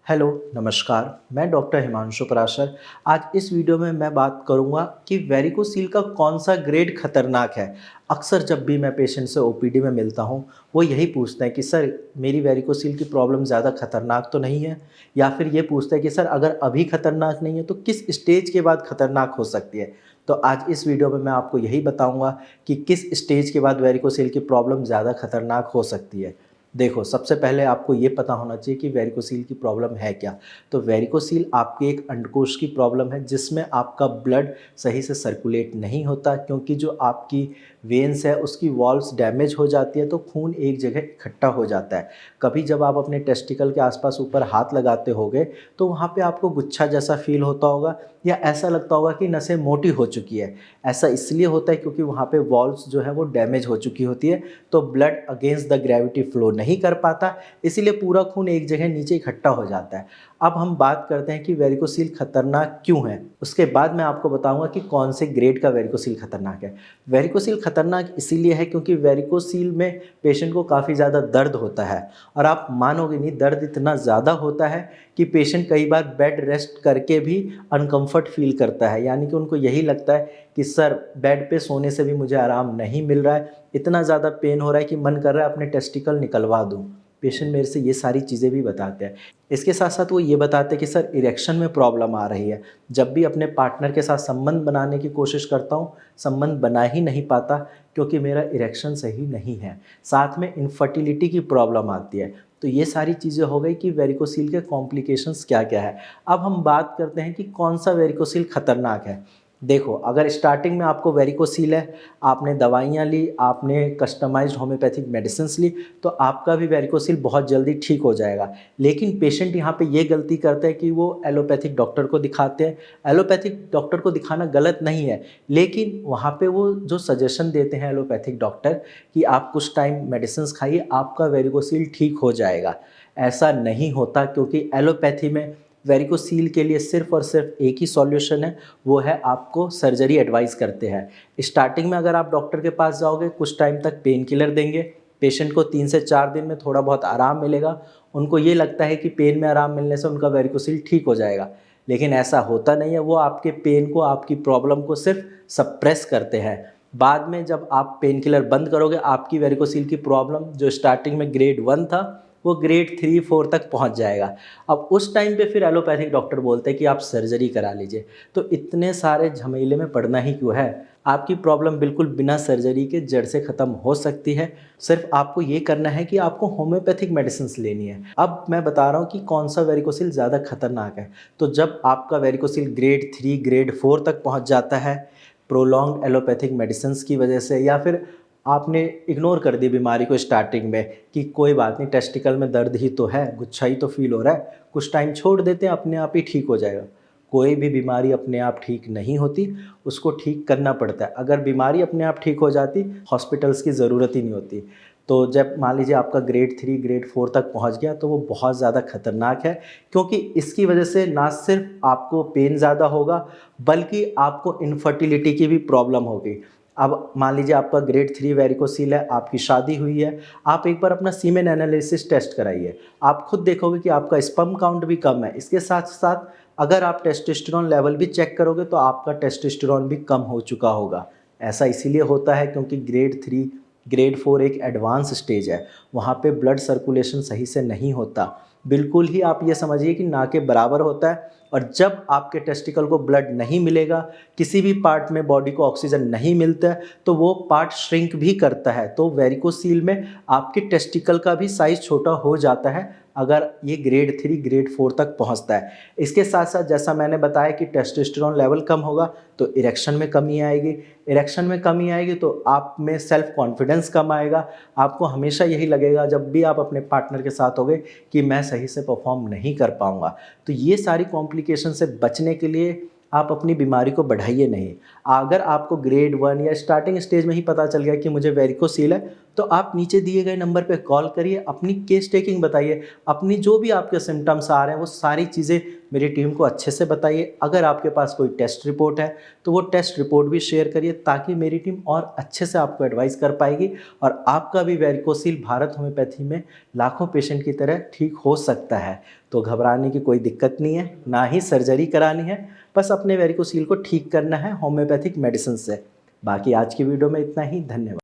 Hello, नमस्कार। मैं doctor Himanshu Parashar. आज इस वीडियो में मैं बात करूंगा कि वेरिकोसील का कौन सा ग्रेड खतरनाक है। अक्सर जब भी मैं पेशेंट से ओपीडी में मिलता हूं, वो यही पूछते हैं कि सर मेरी वेरिकोसील की प्रॉब्लम ज़्यादा खतरनाक तो नहीं है, या फिर ये पूछते हैं कि सर अगर अभी खतरनाक नहीं है तो किस स्टेज के बाद खतरनाक हो सकती है। तो आज इस वीडियो में मैं आपको यही बताऊँगा कि किस स्टेज के बाद वेरिकोसील की प्रॉब्लम ज़्यादा खतरनाक हो सकती है। देखो, सबसे पहले आपको ये पता होना चाहिए कि वेरिकोसील की प्रॉब्लम है क्या। तो वेरिकोसील आपके एक अंडकोश की प्रॉब्लम है जिसमें आपका ब्लड सही से सर्कुलेट नहीं होता, क्योंकि जो आपकी वेन्स है उसकी वॉल्व्स डैमेज हो जाती है, तो खून एक जगह इकट्ठा हो जाता है। कभी जब आप अपने टेस्टिकल के आसपास ऊपर हाथ लगाते होगे तो वहाँ पे आपको गुच्छा जैसा फील होता होगा, या ऐसा लगता होगा कि नसें मोटी हो चुकी है। ऐसा इसलिए होता है क्योंकि वहाँ पे वॉल्व्स जो है वो डैमेज हो चुकी होती है, तो blood against the gravity flow नहीं कर पाता, इसीलिए पूरा खून एक जगह नीचे इकट्ठा हो जाता है। अब हम बात करते हैं कि वेरिकोसील खतरनाक क्यों है। उसके बाद मैं आपको बताऊंगा कि कौन से ग्रेड का वेरिकोसील खतरनाक है। वेरिकोसील खतरनाक इसीलिए है क्योंकि वेरिकोसील में पेशेंट को काफ़ी ज़्यादा दर्द होता है, और आप मानोगे नहीं, दर्द इतना ज़्यादा होता है कि पेशेंट कई बार बेड रेस्ट करके भी अनकंफर्ट फील करता है। यानी कि उनको यही लगता है कि सर बेड पे सोने से भी मुझे आराम नहीं मिल रहा है, इतना ज़्यादा पेन हो रहा है कि मन कर रहा है अपने टेस्टिकल निकलवा दूँ। पेशेंट मेरे से ये सारी चीज़ें भी बताते हैं। इसके साथ साथ वो ये बताते हैं कि सर इरेक्शन में प्रॉब्लम आ रही है। जब भी अपने पार्टनर के साथ संबंध बनाने की कोशिश करता हूँ, संबंध बना ही नहीं पाता क्योंकि मेरा इरेक्शन सही नहीं है। साथ में इनफर्टिलिटी की प्रॉब्लम आती है। तो ये सारी चीज़ें हो गई कि वेरिकोसील के कॉम्प्लिकेशंस क्या-क्या है। अब हम बात करते हैं कि कौन सा वेरिकोसील खतरनाक है। देखो, अगर स्टार्टिंग में आपको वेरिकोसील है, आपने दवाइयाँ ली, आपने कस्टमाइज्ड होम्योपैथिक मेडिसिन्स ली, तो आपका भी वेरिकोसील बहुत जल्दी ठीक हो जाएगा। लेकिन पेशेंट यहाँ पे ये गलती करते हैं कि वो एलोपैथिक डॉक्टर को दिखाते हैं। एलोपैथिक डॉक्टर को दिखाना गलत नहीं है, लेकिन वहाँ पे वो जो सजेशन देते हैं एलोपैथिक डॉक्टर कि आप कुछ टाइम मेडिसिन्स खाइए, आपका वेरिकोसील ठीक हो जाएगा। ऐसा नहीं होता, क्योंकि एलोपैथी में वेरिकोसील के लिए सिर्फ़ और सिर्फ एक ही सॉल्यूशन है, वो है आपको सर्जरी एडवाइस करते हैं। स्टार्टिंग में अगर आप डॉक्टर के पास जाओगे, कुछ टाइम तक पेन किलर देंगे, पेशेंट को 3 से 4 दिन में थोड़ा बहुत आराम मिलेगा। उनको ये लगता है कि पेन में आराम मिलने से उनका वेरिकोसील ठीक हो जाएगा, लेकिन ऐसा होता नहीं है। वो आपके पेन को, आपकी प्रॉब्लम को सिर्फ सप्रेस करते हैं। बाद में जब आप पेन किलर बंद करोगे, आपकी वेरिकोसील की प्रॉब्लम जो स्टार्टिंग में ग्रेड 1 था, वो ग्रेड 3-4 तक पहुंच जाएगा। अब उस टाइम पे फिर एलोपैथिक डॉक्टर बोलते हैं कि आप सर्जरी करा लीजिए। तो इतने सारे झमेले में पड़ना ही क्यों है। आपकी प्रॉब्लम बिल्कुल बिना सर्जरी के जड़ से ख़त्म हो सकती है। सिर्फ आपको ये करना है कि आपको होम्योपैथिक मेडिसिन्स लेनी है। अब मैं बता रहा हूँ कि कौन सा वेरिकोसील ज़्यादा खतरनाक है। तो जब आपका वेरिकोसील ग्रेड 3, ग्रेड 4 तक पहुँच जाता है, प्रोलॉन्ग्ड एलोपैथिक मेडिसिन्स की वजह से, या फिर आपने इग्नोर कर दी बीमारी को स्टार्टिंग में कि कोई बात नहीं, टेस्टिकल में दर्द ही तो है, गुच्छा ही तो फील हो रहा है, कुछ टाइम छोड़ देते हैं, अपने आप ही ठीक हो जाएगा। कोई भी बीमारी अपने आप ठीक नहीं होती, उसको ठीक करना पड़ता है। अगर बीमारी अपने आप ठीक हो जाती, हॉस्पिटल्स की ज़रूरत ही नहीं होती। तो जब मान लीजिए आपका ग्रेड 3, ग्रेड 4 तक पहुंच गया, तो वो बहुत ज़्यादा खतरनाक है, क्योंकि इसकी वजह से ना सिर्फ आपको पेन ज़्यादा होगा, बल्कि आपको इनफर्टिलिटी की भी प्रॉब्लम होगी। अब मान लीजिए आपका ग्रेड 3 वेरिकोसील है, आपकी शादी हुई है, आप एक बार अपना सीमेन एनालिसिस टेस्ट कराइए। आप खुद देखोगे कि आपका स्पर्म काउंट भी कम है। इसके साथ-साथ अगर आप टेस्टोस्टेरोन लेवल भी चेक करोगे, तो आपका टेस्टोस्टेरोन भी कम हो चुका होगा। ऐसा इसीलिए होता है क्योंकि ग्रेड 3, ग्रेड 4 एक एडवांस स्टेज है। वहाँ पे ब्लड सर्कुलेशन सही से नहीं होता। बिल्कुल ही आप ये समझिए कि ना के बराबर होता है, और जब आपके टेस्टिकल को ब्लड नहीं मिलेगा, किसी भी पार्ट में बॉडी को ऑक्सीजन नहीं मिलता है, तो वो पार्ट श्रिंक भी करता है। तो वेरिकोसील में आपके टेस्टिकल का भी साइज़ छोटा हो जाता है अगर ये ग्रेड 3, ग्रेड 4 तक पहुंचता है। इसके साथ साथ जैसा मैंने बताया कि टेस्टोस्टेरोन लेवल कम होगा, तो इरेक्शन में कमी आएगी। इरेक्शन में कमी आएगी तो आप में सेल्फ कॉन्फिडेंस कम आएगा। आपको हमेशा यही लगेगा जब भी आप अपने पार्टनर के साथ होगे कि मैं सही से परफॉर्म नहीं कर पाऊँगा। तो ये सारी कॉम्प्लिकेशन से बचने के लिए आप अपनी बीमारी को बढ़ाइए नहीं। अगर आपको ग्रेड 1 या स्टार्टिंग स्टेज में ही पता चल गया कि मुझे वेरिकोसील है, तो आप नीचे दिए गए नंबर पे कॉल करिए, अपनी केस टेकिंग बताइए, अपनी जो भी आपके सिम्टम्स आ रहे हैं वो सारी चीज़ें मेरी टीम को अच्छे से बताइए। अगर आपके पास कोई टेस्ट रिपोर्ट है तो वो टेस्ट रिपोर्ट भी शेयर करिए, ताकि मेरी टीम और अच्छे से आपको एडवाइस कर पाएगी और आपका भी वेरिकोसील भारत होम्योपैथी में लाखों पेशेंट की तरह ठीक हो सकता है। तो घबराने की कोई दिक्कत नहीं है, ना ही सर्जरी करानी है, बस अपने वेरिकोसील को ठीक करना है होम्योपैथिक मेडिसिन से। बाकी आज की वीडियो में इतना ही। धन्यवाद।